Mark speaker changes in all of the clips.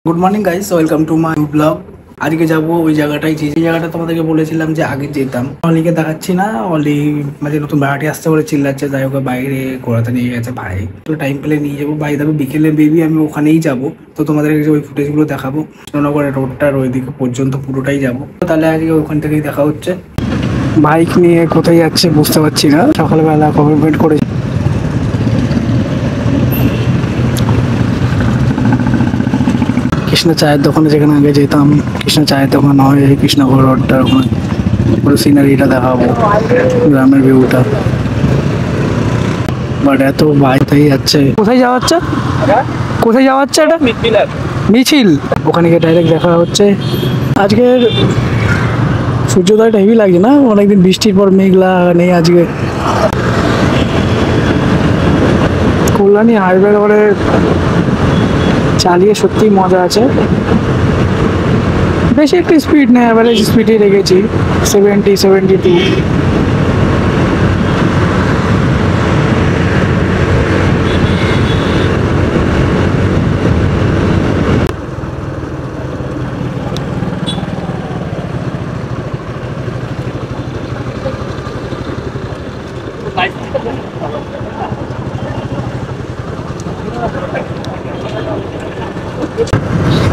Speaker 1: Good morning guys, welcome to my blog. আজকে যাবো ওই জায়গাটায়, যে জায়গাটা তোমাদেরকে বলেছিলাম যে আগে যেতাম। অলিকে দেখাচ্ছি না, অলি মাঝে নতুন ভাড়াটি আসতে বলে চিল্লাচ্ছে, তাই ওকে বাইরে ঘোরাতে নিয়ে গেছে ভাই। তো টাইম পেলে নিয়ে যাবো ভাই, তবে বিকেলে বেবি আমি ওখানেই যাবো। তো তোমাদেরকে ওই ফুটেজগুলো দেখাবো। কৃষ্ণনগরের রোডটার ওইদিকে পর্যন্ত পুরোটাই যাবো। তো তাহলে আজকে ওখান থেকেই দেখা হচ্ছে। বাইক নিয়ে কোথায় যাচ্ছে বুঝতে পারছি না, সকালবেলা কমিটমেন্ট করে কৃষ্ণ চায়ের দোকানে, যেখানে আগে যেতাম। কৃষ্ণ চায়ের দোকান হয় কৃষ্ণনগর রোডটার ওখানে। পুরো সিনারিটা দেখাবো, গ্রামের ভিউটা। বাট এত বাইকটাই যাচ্ছে। কোথায় যাওয়া হচ্ছে, কোথায় যাওয়া হচ্ছে? এটা মিছিল। ওখানে গিয়ে ডাইরেক্ট দেখা হচ্ছে। আজকের সূর্যোদয়টা হেভি লাগছে না? অনেকদিন বৃষ্টির পর মেঘলা নেই আজকে। কল্যাণী হাইওয়ে করে চালিয়ে সত্যি মজা আছে। বেশি একটু স্পিড নেই, অ্যাভারেজ স্পিডে রেখেছি 70-72।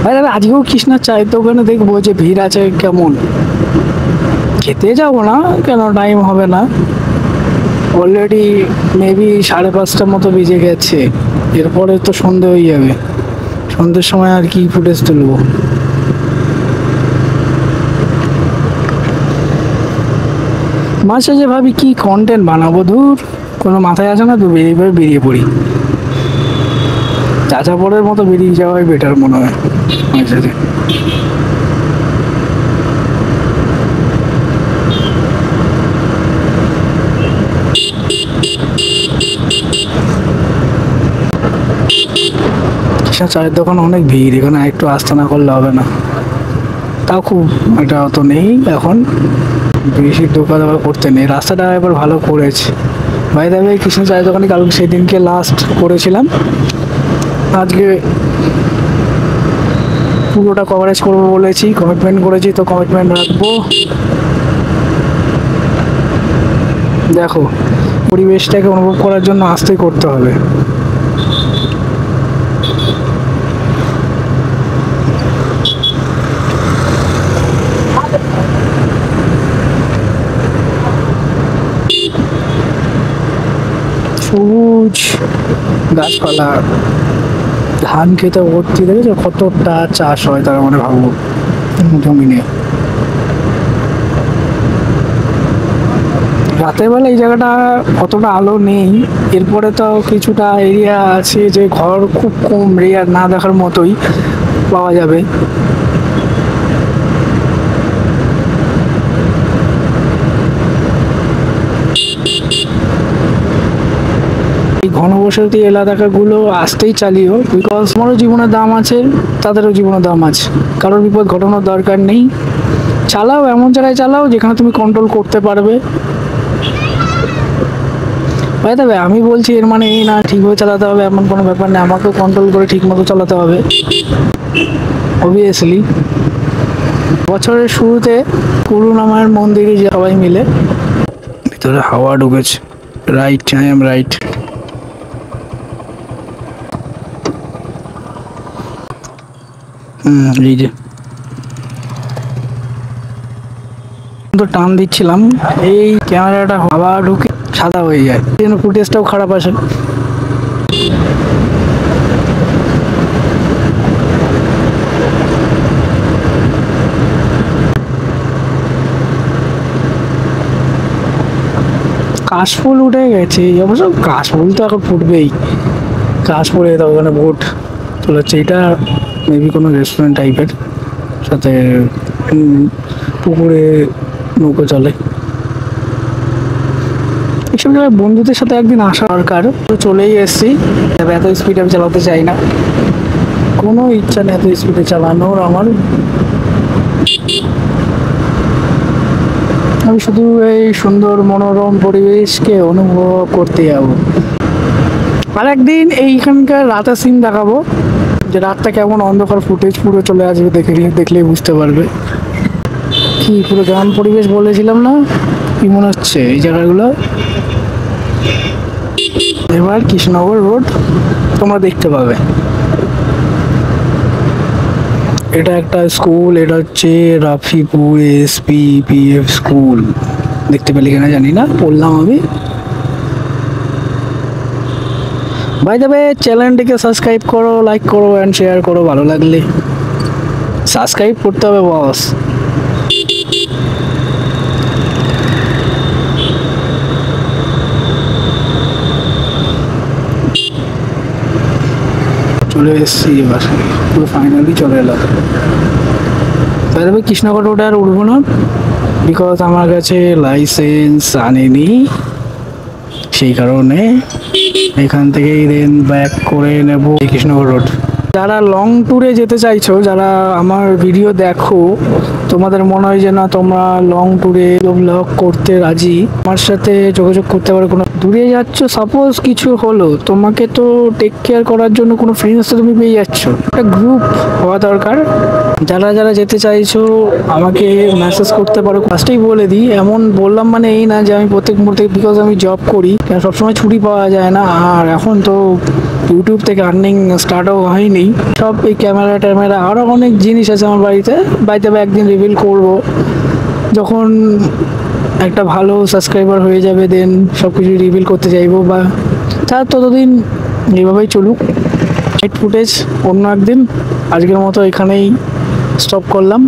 Speaker 1: ভাই দাদা, আজকেও কৃষ্ণার চায়ের দোকানে দেখবো যে ভিড় আছে কেমন। খেতে যাবো না, কেন টাইম হবে না। অলরেডি মেবি 5:30টার মতো বেজে গেছে। এরপরে তো সন্ধে হয়ে যাবে। সন্ধ্যের সময় আর কি ফুটেজ তুলবো। মাঝে যে ভাবি কি কন্টেন্ট বানাবো, ধুর কোনো মাথায় আসে না, তো বেরিয়ে পড়ি। চাচাপড়ের মতো বেরিয়ে যাওয়াই বেটার মনে হয় মাঝে। চায়ের দোকান অনেক ভিড়, এখানে একটু আস্তে না করলে হবে না। তাও খুব এটা অত নেই এখন, বেশি দোকান আবার করতে নেই। রাস্তাটা এবার ভালো করেছে ভাই। দেবে কৃষ্ণ চায়ের দোকানে কালকে সেদিনকে লাস্ট করেছিলাম। আজকে পুরোটা কভারেজ করবো বলেছি, কমিটমেন্ট করেছি, তো কমিটমেন্ট রাখবো। দেখো, পরিবেশটাকে অনুভব করার জন্য আস্তেই করতে হবে। সবুজ গাছপালা, ধান খেতে ভর্তি, দেখেছো কতটা চাষ হয় তার মানে ভাবো জমি নিয়ে। রাতের বেলা এই জায়গাটা অতটা আলো নেই। এরপরে তো কিছুটা এরিয়া আছে যে ঘর খুব কম, রেয়ার, না দেখার মতোই পাওয়া যাবে। এই ঘনবসতি এলাকাগুলো আসতেই চালিও, বিকজ আমারও জীবনের দাম আছে, তাদেরও জীবনের দাম আছে। কারোর বিপদ ঘটানোর দরকার নেই। চালাও এমন জায়গায় চালাও যেখানে তুমি কন্ট্রোল করতে পারবে। ভাই তবে আমি বলছি এর মানে এই না ঠিকভাবে চালাতে হবে এমন কোনো ব্যাপার নেই, আমাকেও কন্ট্রোল করে ঠিক মতো চালাতে হবে অবভিয়াসলি। বছরের শুরুতে করুণাময়ের মন্দিরে সবাই মিলে, ভিতরে হাওয়া ঢুকেছে। Right, I am right. এই যে তো টান দিচ্ছিলাম, এই ক্যামেরাটা হাওয়া ঢুকে সাদা হয়ে যায়, এই জন্য ফুটেজটাও খারাপ আসে। কাশফুল উঠে গেছে অবশ্য, কাশফুল তো এখন ফুটবেই। কাশফুলে তো ওখানে বোট চলেছে, এটা মেবি কোনো রেস্টুরেন্ট টাইপের, সাথে পুকুরে নৌকো চলে। এইসব জায়গায় বন্ধুদের সাথে একদিন আসা দরকার। তো চলেই এসছি, তবে এত স্পিডে আমি চালাতে চাই না, কোনো ইচ্ছা নেই এত স্পিডে চালানোর আমার। আমি শুধু এই সুন্দর মনোরম পরিবেশকে অনুভব করতে যাবো। আর একদিন এইখানকার রাতের সিন দেখাবো, যে রাতটা কেমন অন্ধকার, ফুটেজ পুরো চলে আসবে, দেখলেই বুঝতে পারবে। কি পুরো গ্রাম পরিবেশ বলেছিলাম না, কি মনে হচ্ছে এই জায়গাগুলো। এবার কৃষ্ণনগর রোড তোমরা দেখতে পাবে। এটা একটা স্কুল, এটা হচ্ছে রাফিপুর SPPF স্কুল। দেখতে পেলে কিনা জানি না, পড়লাম আমি। বাই দ্য ওয়ে, চ্যানেলটিকে সাবস্ক্রাইব করো, লাইক করো অ্যান্ড শেয়ার করো, ভালো লাগলে সাবস্ক্রাইব করতে হবে বস। চলে এসেছি এবার, পুরো ফাইনালি চলে এলাম। বাই দ্য ওয়ে, কৃষ্ণনগর রোডে আর উঠবো না, বিকজ আমার কাছে লাইসেন্স আনেনি, সেই কারণে এখান থেকেই দেন ব্যাক করে নেব কৃষ্ণনগর রোড। যারা লং ট্যুরে যেতে চাইছো, যারা আমার ভিডিও দেখো, তোমাদের মনে হয় যে না তোমরা লং ট্যুরে ব্লগ করতে রাজি, আমার সাথে যোগাযোগ করতে পারো। কোনো দূরে যাচ্ছ, সাপোজ কিছু হলো, তোমাকে তো টেক কেয়ার করার জন্য কোনো ফ্রেন্ডস তো তুমি পেয়ে যাচ্ছ, একটা গ্রুপ হওয়া দরকার। যারা যারা যেতে চাইছো আমাকে মেসেজ করতে পারো। ফার্স্টেই বলে দিই, এমন বললাম মানে এই না যে আমি প্রত্যেক মুহূর্তে, বিকজ আমি জব করি, সবসময় ছুটি পাওয়া যায় না, আর এখন তো ইউটিউব থেকে আর্নিং স্টার্টও হয়নি। সব এই ক্যামেরা ট্যামেরা আরও অনেক জিনিস আছে আমার বাড়িতে একদিন রিভিল করব, যখন একটা ভালো সাবস্ক্রাইবার হয়ে যাবে দেন সব কিছু রিভিল করতে চাইবো। বা তার ততদিন এইভাবেই চলুক। নাইট ফুটেজ অন্য একদিন, আজকের মতো এখানেই স্টপ করলাম।